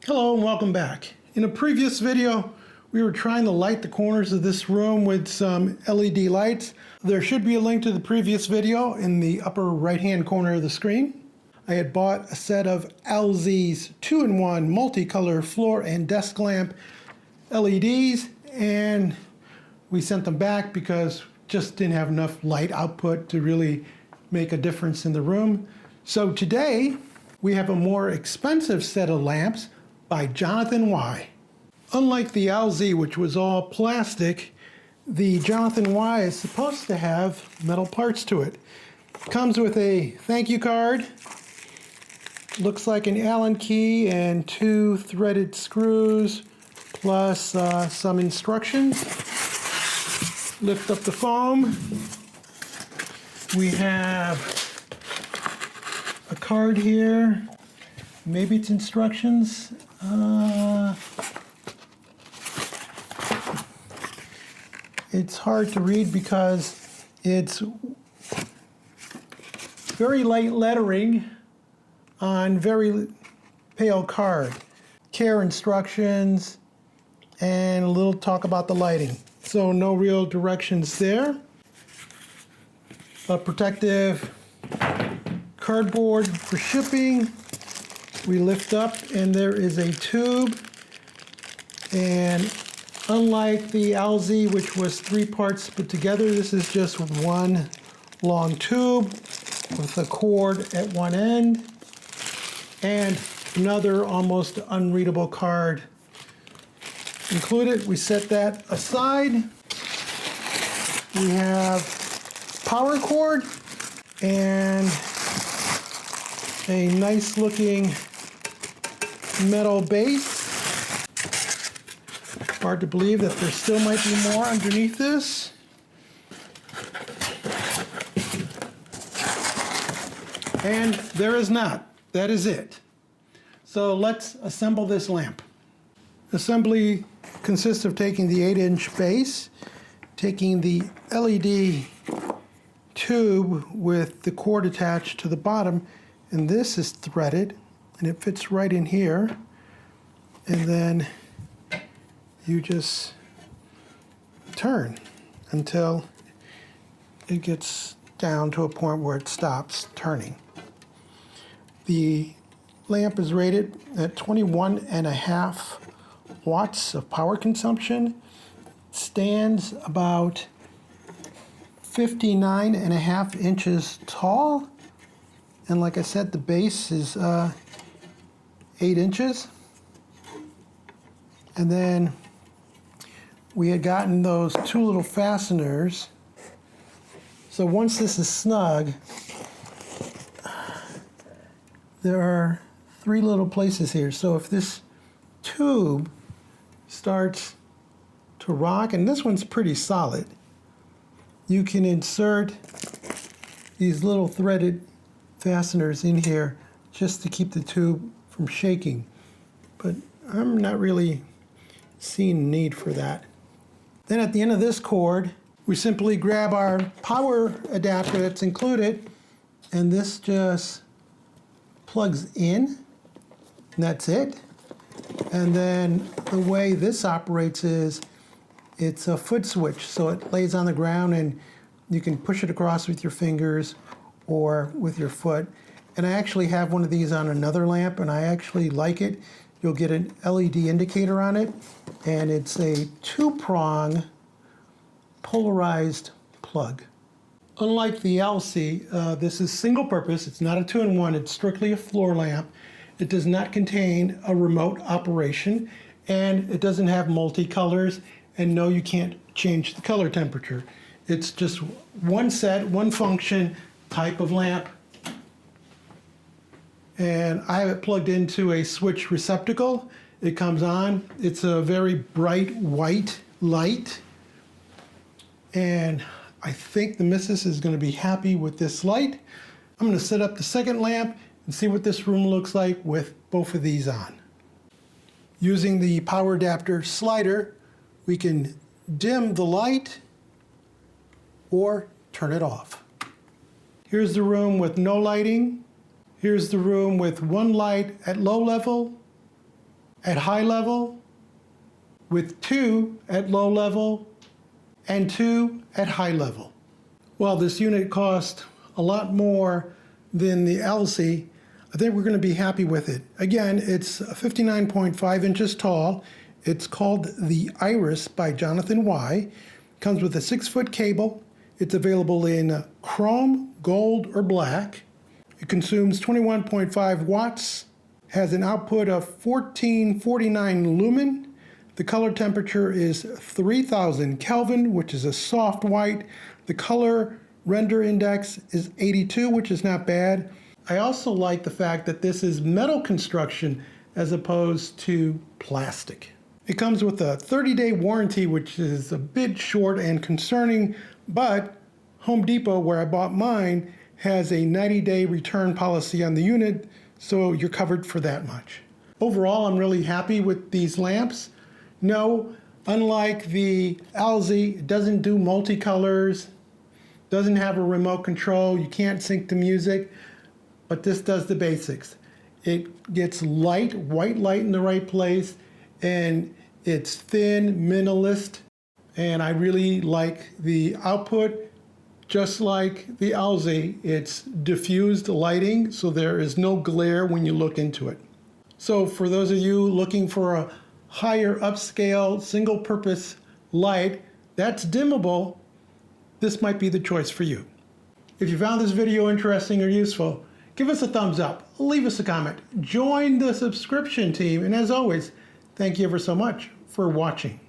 Hello and welcome back. In a previous video, we were trying to light the corners of this room with some LED lights. There should be a link to the previous video in the upper right-hand corner of the screen. I had bought a set of LZ's 2-in-1 multicolor floor and desk lamp LEDs, and we sent them back because just didn't have enough light output to really make a difference in the room. So today, we have a more expensive set of lamps by Jonathan Y. Unlike the LZ, which was all plastic, the Jonathan Y is supposed to have metal parts to it. Comes with a thank you card. Looks like an Allen key and 2 threaded screws, plus some instructions. Lift up the foam. We have a card here. Maybe it's instructions. It's hard to read because it's very light lettering on very pale card. Care instructions and a little talk about the lighting. So no real directions there. A protective cardboard for shipping. We lift up and there is a tube, and unlike the LZ, which was 3 parts put together, this is just one long tube with a cord at one end and another almost unreadable card included. We set that aside. We have power cord and a nice looking metal base. Hard to believe that there still might be more underneath this. And there is not. That is it. So let's assemble this lamp. Assembly consists of taking the 8-inch base, taking the LED tube with the cord attached to the bottom, and this is threaded and it fits right in here, and then you just turn until it gets down to a point where it stops turning. The lamp is rated at 21.5 watts of power consumption. Stands about 59.5 inches tall, and like I said, the base is 8 inches. And then we had gotten those 2 little fasteners. So once this is snug, there are 3 little places here. So if this tube starts to rock, and this one's pretty solid, you can insert these little threaded fasteners in here just to keep the tube from shaking. But I'm not really seeing a need for that. Then at the end of this cord, we simply grab our power adapter that's included, and this just plugs in, and that's it. And then the way this operates is it's a foot switch, so it lays on the ground and you can push it across with your fingers or with your foot. And I actually have one of these on another lamp, and I actually like it. You'll get an LED indicator on it, and it's a 2-prong polarized plug. Unlike the LC, this is single purpose. It's not a 2-in-1, it's strictly a floor lamp. It does not contain a remote operation, and it doesn't have multicolors, and no, you can't change the color temperature. It's just one set, one function type of lamp. And I have it plugged into a switch receptacle. It comes on. It's a very bright white light. And I think the missus is going to be happy with this light. I'm going to set up the second lamp and see what this room looks like with both of these on. Using the power adapter slider, we can dim the light or turn it off. Here's the room with no lighting. Here's the room with one light at low level, at high level, with 2 at low level, and 2 at high level. Well, this unit cost a lot more than the LC. I think we're going to be happy with it. Again, it's 59.5 inches tall. It's called the Iris by Jonathan Y. Comes with a 6-foot cable. It's available in chrome, gold, or black. It consumes 21.5 watts, has an output of 1449 lumen. The color temperature is 3000 Kelvin, which is a soft white. The color render index is 82, which is not bad. I also like the fact that this is metal construction as opposed to plastic. It comes with a 30-day warranty, which is a bit short and concerning, but Home Depot, where I bought mine, has a 90-day return policy on the unit, so you're covered for that much. Overall, I'm really happy with these lamps. No, unlike the LZ, it doesn't do multicolors, doesn't have a remote control, you can't sync the music, but this does the basics. It gets light, white light in the right place, and it's thin, minimalist, and I really like the output. Just like the LZ, it's diffused lighting, so there is no glare when you look into it. So for those of you looking for a higher upscale single-purpose light that's dimmable, this might be the choice for you. If you found this video interesting or useful, give us a thumbs up, leave us a comment, join the subscription team, and as always, thank you ever so much for watching.